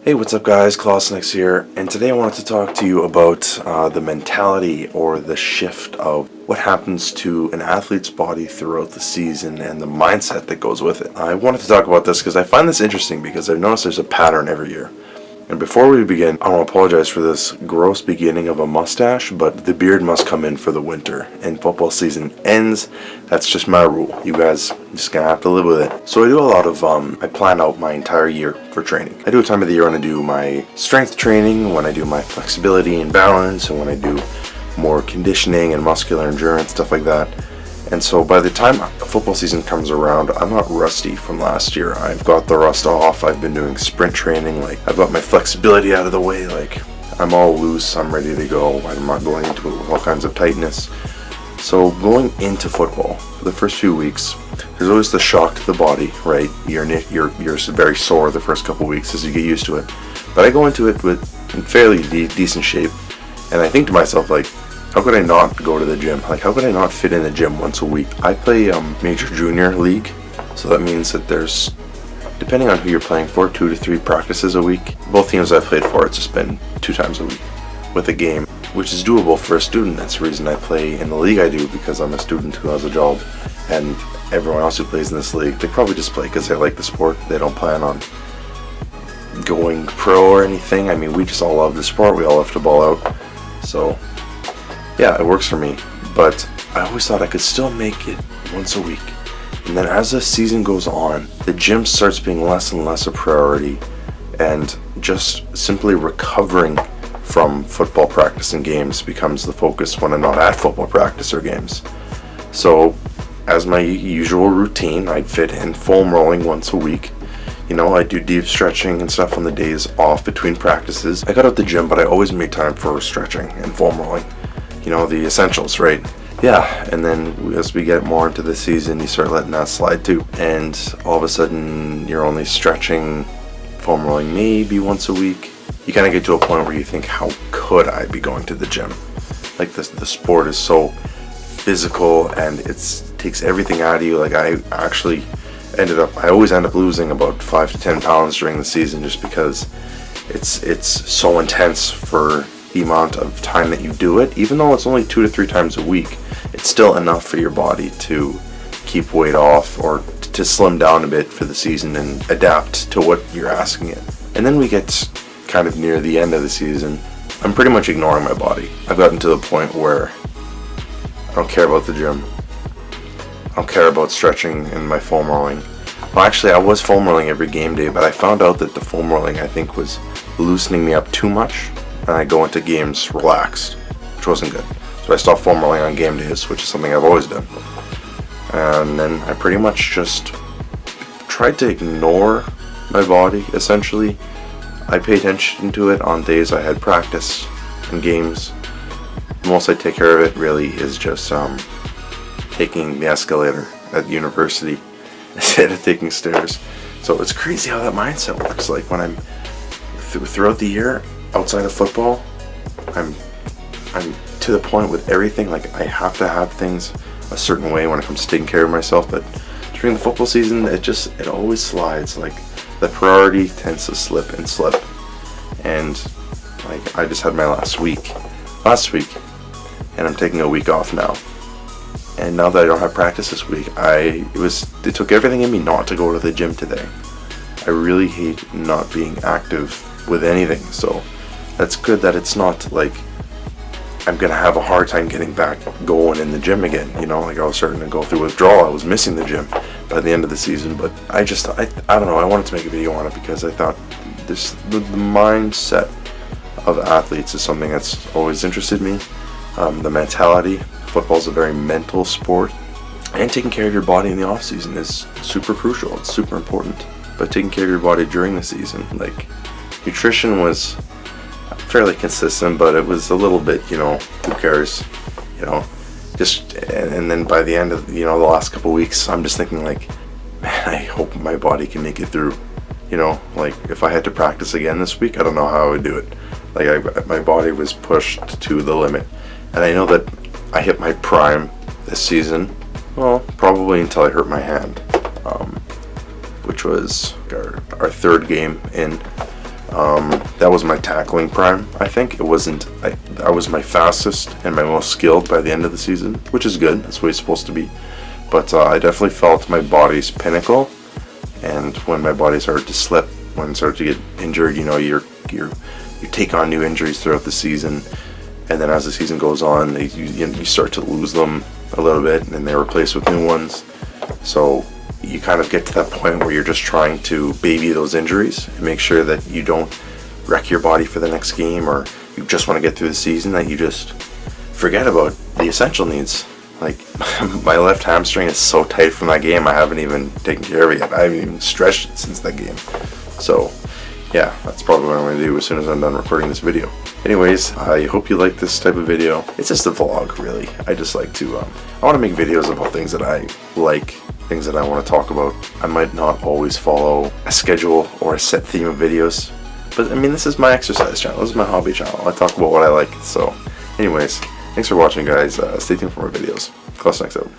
Hey, what's up guys, Clausnix here, and today I wanted to talk to you about the mentality or the shift of what happens to an athlete's body throughout the season and the mindset that goes with it. I wanted to talk about this because I find this interesting because I've noticed there's a pattern every year. And before we begin, I want to apologize for this gross beginning of a mustache, but the beard must come in for the winter. And football season ends. That's just my rule. You guys just gonna have to live with it. So I do a lot of, I plan out my entire year for training. I do a time of the year when I do my strength training, when I do my flexibility and balance, and when I do more conditioning and muscular endurance, stuff like that. And so by the time football season comes around, I'm not rusty from last year. I've got the rust off. I've been doing sprint training. I've got my flexibility out of the way. I'm all loose. I'm ready to go. I'm not going into it with all kinds of tightness. So going into football, for the first few weeks, there's always the shock to the body, right? You're very sore the first couple weeks as you get used to it. But I go into it in fairly decent shape. And I think to myself, how could I not go to the gym? How could I not fit in the gym once a week? I play Major Junior League, so that means that there's, depending on who you're playing for, 2 to 3 practices a week. Both teams I've played for, it's just been 2 times a week with a game, which is doable for a student. That's the reason I play in the league I do, because I'm a student who has a job, and everyone else who plays in this league, they probably just play because they like the sport. They don't plan on going pro or anything. I mean, we just all love the sport. We all love to ball out. So yeah, it works for me, but I always thought I could still make it once a week. And then as the season goes on, the gym starts being less and less a priority, and just simply recovering from football practice and games becomes the focus when I'm not at football practice or games. So as my usual routine, I'd fit in foam rolling once a week. I do deep stretching and stuff on the days off between practices. I got out the gym, but I always made time for stretching and foam rolling. The essentials, right? Yeah, and then as we get more into the season, you start letting that slide too. And all of a sudden, you're only stretching, foam rolling maybe once a week. You kind of get to a point where you think, how could I be going to the gym? The sport is so physical and it takes everything out of you. I always end up losing about 5 to 10 pounds during the season just because it's so intense for the amount of time that you do it. Even though it's only 2 to 3 times a week, it's still enough for your body to keep weight off or to slim down a bit for the season and adapt to what you're asking it. And then we get kind of near the end of the season, I'm pretty much ignoring my body. I've gotten to the point where I don't care about the gym. I don't care about stretching and my foam rolling. Well, actually, I was foam rolling every game day, but I found out that the foam rolling, I think, was loosening me up too much, and I go into games relaxed, which wasn't good. So I stopped foam rolling on game days, which is something I've always done. And then I pretty much just tried to ignore my body, essentially. I pay attention to it on days I had practice and games. The most I take care of it really is just taking the escalator at university instead of taking stairs. So it's crazy how that mindset works. When I'm throughout the year, outside of football, I'm to the point with everything. I have to have things a certain way when it comes to taking care of myself. But during the football season, it always slides. The priority tends to slip. And I just had my last week, and I'm taking a week off now. And now that I don't have practice this week, it took everything in me not to go to the gym today. I really hate not being active with anything. So that's good that it's not I'm gonna have a hard time getting back going in the gym again. I was starting to go through withdrawal. I was missing the gym by the end of the season, but I don't know. I wanted to make a video on it because I thought the mindset of athletes is something that's always interested me. The mentality. Football's a very mental sport, and taking care of your body in the off season is super crucial. It's super important. But taking care of your body during the season, nutrition was fairly consistent, but it was a little bit, who cares, and then by the end of, the last couple weeks, I'm just thinking man, I hope my body can make it through, if I had to practice again this week, I don't know how I would do it. My body was pushed to the limit, and I know that I hit my prime this season, well, probably until I hurt my hand, which was our third game in. That was my tackling prime, I think. It wasn't, I was my fastest and my most skilled by the end of the season, which is good. That's what it's supposed to be. But I definitely felt my body's pinnacle, and when my body started to slip, when it started to get injured, you know, you take on new injuries throughout the season, and then as the season goes on, you start to lose them a little bit, and they're replaced with new ones. So you kind of get to that point where you're just trying to baby those injuries and make sure that you don't wreck your body for the next game, or you just want to get through the season, that you just forget about the essential needs. Like, my left hamstring is so tight from that game, I haven't even taken care of it yet. I haven't even stretched it since that game. So yeah, that's probably what I'm going to do as soon as I'm done recording this video. Anyways, I hope you like this type of video. It's just a vlog, really. I just like to, I want to make videos about things that I like, things that I want to talk about. I might not always follow a schedule or a set theme of videos, but I mean, this is my exercise channel. This is my hobby channel. I talk about what I like. So anyways, thanks for watching, guys. Stay tuned for more videos. Class next out.